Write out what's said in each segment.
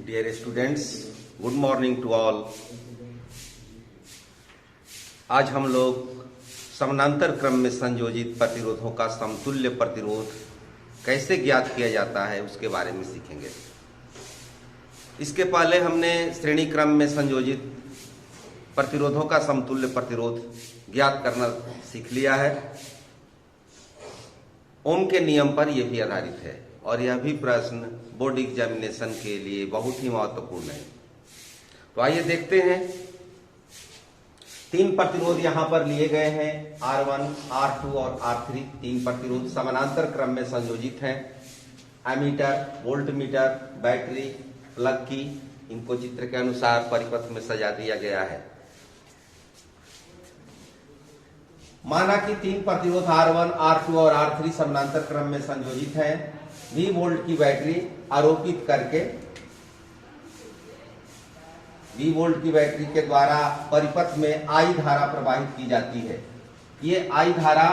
Dear students, good morning to all. आज हम लोग समानांतर क्रम में संयोजित प्रतिरोधों का समतुल्य प्रतिरोध कैसे ज्ञात किया जाता है उसके बारे में सीखेंगे। इसके पहले हमने श्रेणी क्रम में संयोजित प्रतिरोधों का समतुल्य प्रतिरोध ज्ञात करना सीख लिया है। ओम के नियम पर यह भी आधारित है और यह भी प्रश्न बोर्ड एग्जामिनेशन के लिए बहुत ही महत्वपूर्ण है। तो आइए देखते हैं। 3 प्रतिरोध यहां पर लिए गए हैं, R1, R2 और R3। 3 प्रतिरोध समानांतर क्रम में संयोजित हैं। एमीटर, वोल्टमीटर, बैटरी, प्लग की, इनको चित्र के अनुसार परिपथ में सजा दिया गया है। माना कि 3 प्रतिरोध R1, R2 और R3 समानांतर क्रम में संयोजित हैं। V वोल्ट की बैटरी आरोपित करके V वोल्ट की बैटरी के द्वारा परिपथ में I धारा प्रवाहित की जाती है। ये I धारा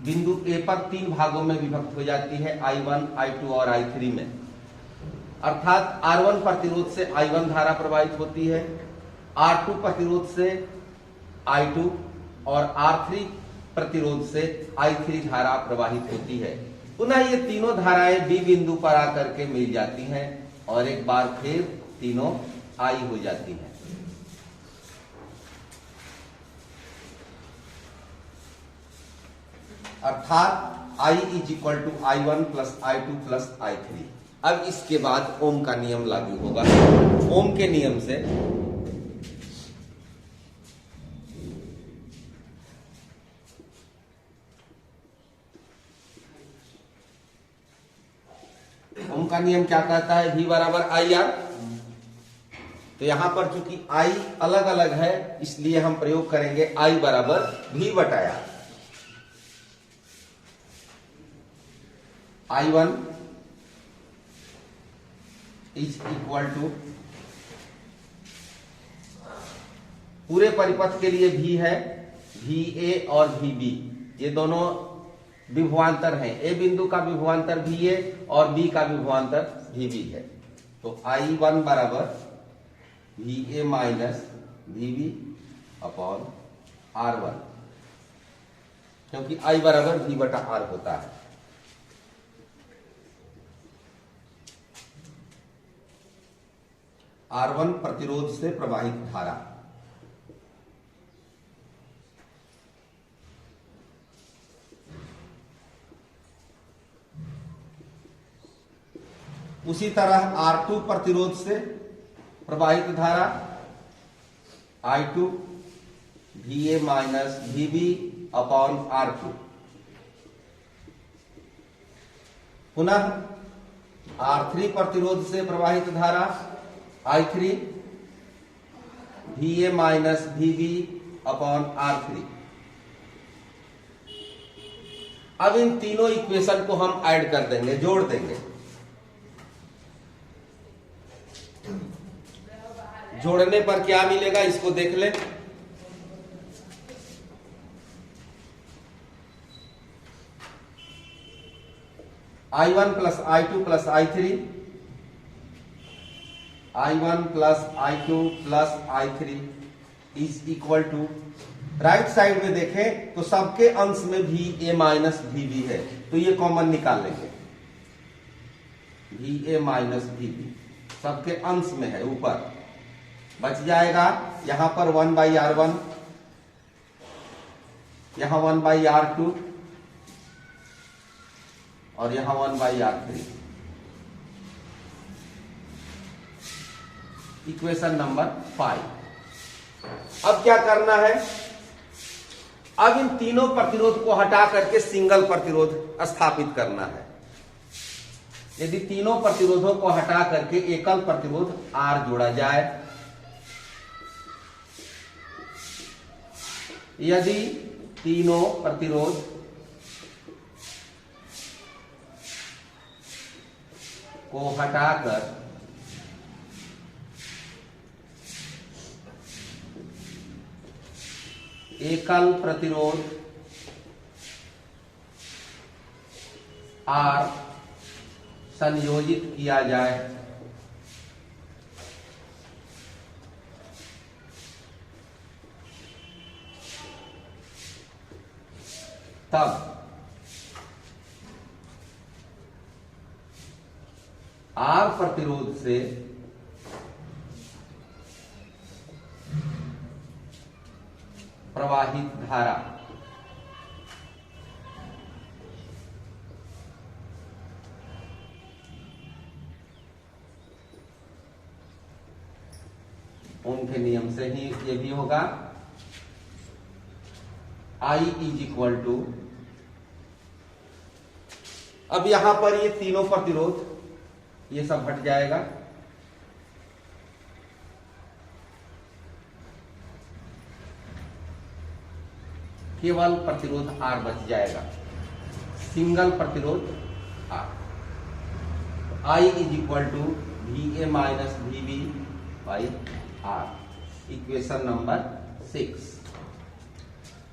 बिंदु A पर 3 भागों में विभक्त हो जाती है, I1, I2 और I3 में। अर्थात R1 प्रतिरोध से I1 धारा प्रवाहित होती है, R2 प्रतिरोध से I2 और R3 प्रतिरोध से I3 धारा प्रवाहित होती है। पुनः ये तीनों धाराएं B बिंदु पर आकर के मिल जाती हैं और एक बार फिर तीनों I हो जाती हैं। अर्थात I is equal to I1 plus I2 plus I3। अब इसके बाद ओम का नियम लागू होगा। ओम के नियम से ओम का नियम क्या कहता है? V बराबर IR। तो यहां पर चूंकि I अलग अलग है इसलिए हम प्रयोग करेंगे I बराबर V बटा R। I1 is equal to, पूरे परिपथ के लिए V है, VA और VB ये दोनों विभवांतर हैं। A बिंदु का विभवांतर VA और B का विभवांतर VB है। तो I1 बराबर VA minus VB upon R1, क्योंकि I बराबर V बटा R होता है। R1 प्रतिरोध से प्रवाहित धारा, उसी तरह R2 प्रतिरोध से प्रवाहित धारा I2 VA minus VB upon R2। पुनः R3 प्रतिरोध से प्रवाहित धारा I3 VA minus VB upon R3। अब इन तीनों इक्वेशन को हम ऐड कर देंगे, जोड़ देंगे। जोड़ने पर क्या मिलेगा इसको देख ले। I1 plus I2 plus I3, I1 plus I2 plus I3 is equal to, right side में देखें तो सबके अंश में VA माइनस VB है, तो ये कॉमन निकाल लेंगे। VA माइनस VB सबके अंश में है, ऊपर बच जाएगा। यहां पर 1/R1, यहां 1/R2 और यहां 1/R3। Equation number 5। अब क्या करना है? अब इन तीनों प्रतिरोध को हटा करके सिंगल प्रतिरोध स्थापित करना है। यदि तीनों प्रतिरोधों को हटा करके एकल प्रतिरोध R जोड़ा जाए, यदि तीनों प्रतिरोध को हटाकर एकल प्रतिरोध R संयोजित किया जाए तब R प्रतिरोध से प्रवाहित धारा ओम के नियम से ही ये भी होगा। I इज इक्वल टू, अब यहां पर ये तीनों प्रतिरोध ये सब हट जाएगा, केवल प्रतिरोध R बच जाएगा, सिंगल प्रतिरोध R। I is equal to VA minus VB by R, equation number 6।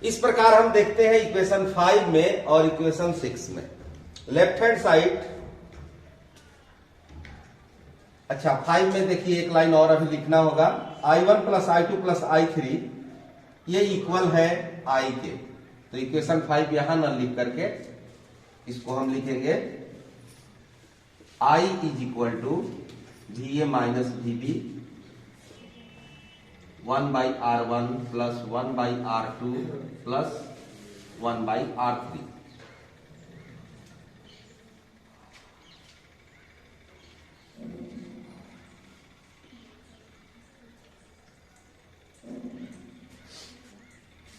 इस प्रकार हम देखते हैं इक्वेशन 5 में और इक्वेशन 6 में। लेफ्ट हैंड साइड, अच्छा 5 में देखिए एक लाइन और अभी लिखना होगा, I1 plus I2 plus I3 ये इक्वल है I के, तो इक्वेशन 5 यहां न लिख करके इसको हम लिखेंगे I is equal to VA minus VB 1 by R1 plus 1 by R2 plus 1 by R3।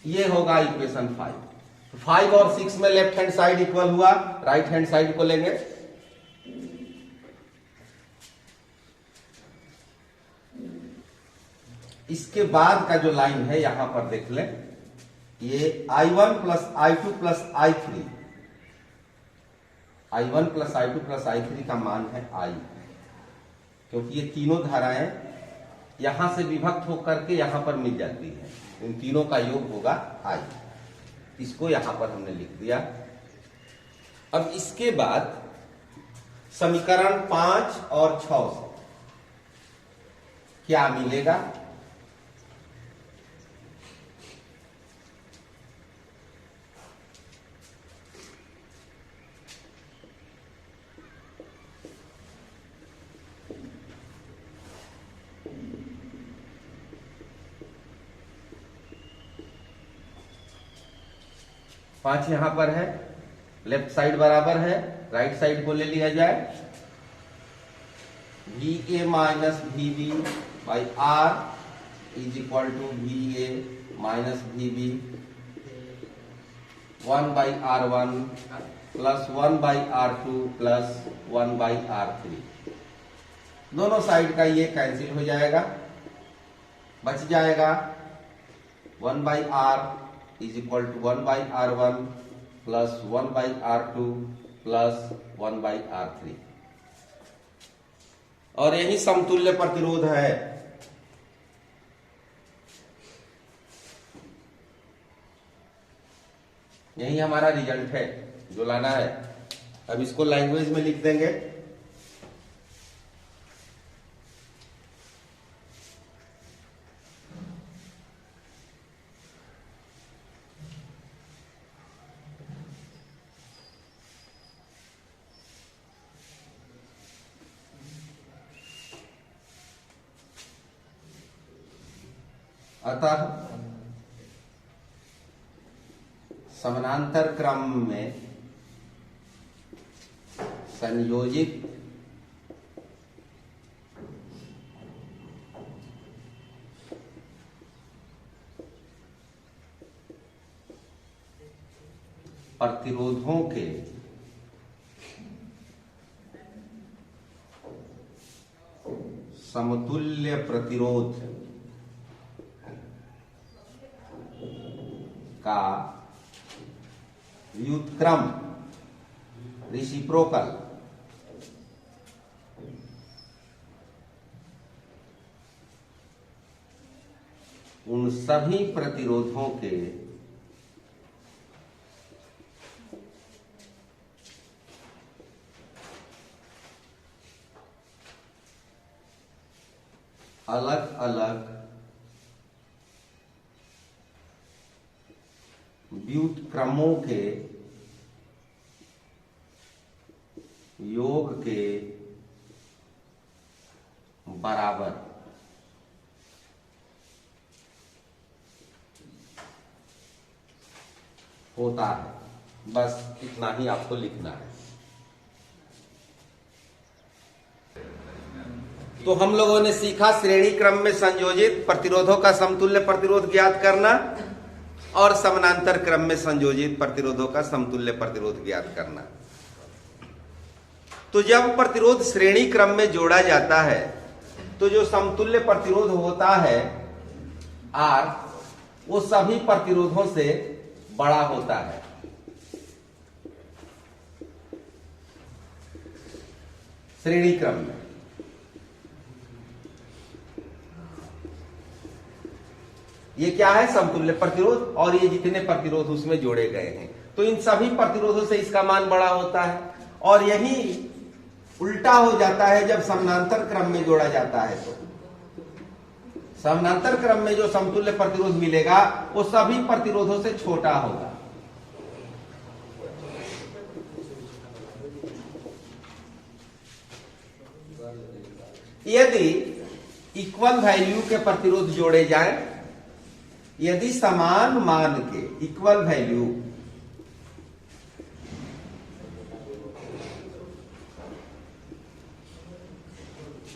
ये होगा इक्वेशन 5। 5 और 6 में लेफ्ट हैंड साइड इक्वल हुआ, राइट हैंड साइड को लेंगे। इसके बाद का जो लाइन है यहां पर देख लें, ये I1 plus I2 plus I3, I1 plus I2 plus I3 का मान है I, क्योंकि ये तीनों धाराएं यहां से विभक्त होकर के यहां पर मिल जाती है, इन तीनों का योग होगा I। इसको यहां पर हमने लिख दिया। अब इसके बाद समीकरण 5 और 6 से क्या मिलेगा, पांच यहां पर है, लेफ्ट साइड बराबर है, राइट साइड को ले लिया जाए, VA minus VB by R is equal to VA minus VB 1 by R1 plus 1 by R2 plus 1 by R3। दोनों साइड का ये कैंसिल हो जाएगा, बच जाएगा 1 by R is equal to 1 by R1 plus 1 by R2 plus 1 by R3, और यही समतुल्य प्रतिरोध है। यही हमारा रिजल्ट है जो लाना है। अब इसको लैंग्वेज में लिख देंगे, अतः समानांतर क्रम में संयोजित प्रतिरोधों के समतुल्य प्रतिरोध का व्युत्क्रम रेसिप्रोकल उन सभी प्रतिरोधों के अलग अलग व्युत्क्रमों के योग के बराबर होता है। बस इतना ही आपको लिखना है। तो हम लोगों ने सीखा श्रेणी क्रम में संयोजित प्रतिरोधों का समतुल्य प्रतिरोध ज्ञात करना और समानांतर क्रम में संयोजित प्रतिरोधों का समतुल्य प्रतिरोध ज्ञात करना। तो जब प्रतिरोध श्रेणी क्रम में जोड़ा जाता है तो जो समतुल्य प्रतिरोध होता है R, वो सभी प्रतिरोधों से बड़ा होता है। श्रेणी क्रम में ये क्या है? समतुल्य प्रतिरोध, और ये जितने प्रतिरोध उसमें जोड़े गए हैं, तो इन सभी प्रतिरोधों से इसका मान बड़ा होता है। और यही उल्टा हो जाता है जब समानांतर क्रम में जोड़ा जाता है। तो समानांतर क्रम में जो समतुल्य प्रतिरोध मिलेगा वो सभी प्रतिरोधों से छोटा होगा। यदि इक्वल वैल्यू के प्रतिरोध जोड़े जाएं, यदि समान मान के इक्वल वैल्यू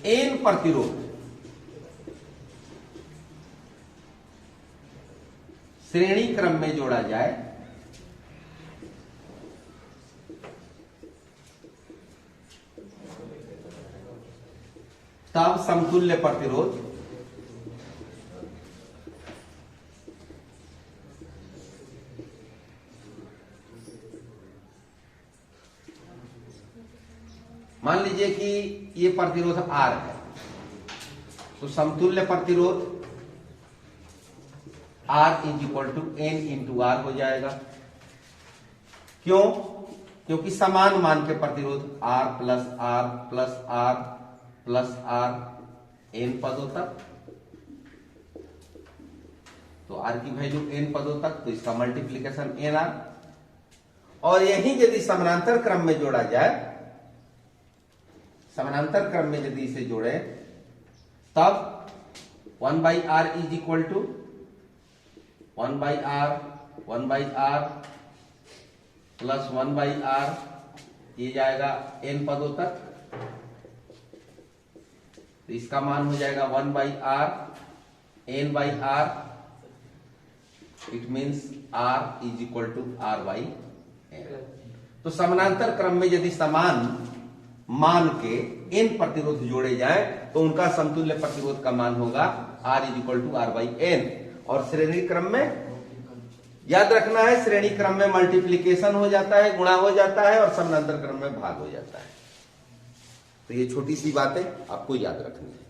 n प्रतिरोध श्रेणी क्रम में जोड़ा जाए, तब समतुल्य प्रतिरोध मान लीजिए कि ये प्रतिरोध R है, तो समतुल्य प्रतिरोध R is equal to N into R हो जाएगा। क्यों? क्योंकि समान मान के प्रतिरोध R plus R plus R plus R N पदों तक, तो R की वैल्यू N पदों तक, तो इसका मल्टीप्लीकेशन NR। और यही यदि समानांतर क्रम में जोड़ा जाए, समानांतर क्रम में यदि इसे जोड़े, तब 1/R is equal to 1/R 1/R plus 1/R, ये जाएगा n पदों तक, तो इसका मान हो जाएगा 1/R n/R। It means R is equal to R/n। तो समानांतर क्रम में यदि समान मान के n प्रतिरोध जोड़े जाएं तो उनका समतुल्य प्रतिरोध का मान होगा R is equal to R/n। और श्रेणी क्रम में याद रखना है, श्रेणी क्रम में मल्टीप्लीकेशन हो जाता है, गुणा हो जाता है, और समानांतर क्रम में भाग हो जाता है। तो ये छोटी सी बातें आपको याद रखनी है।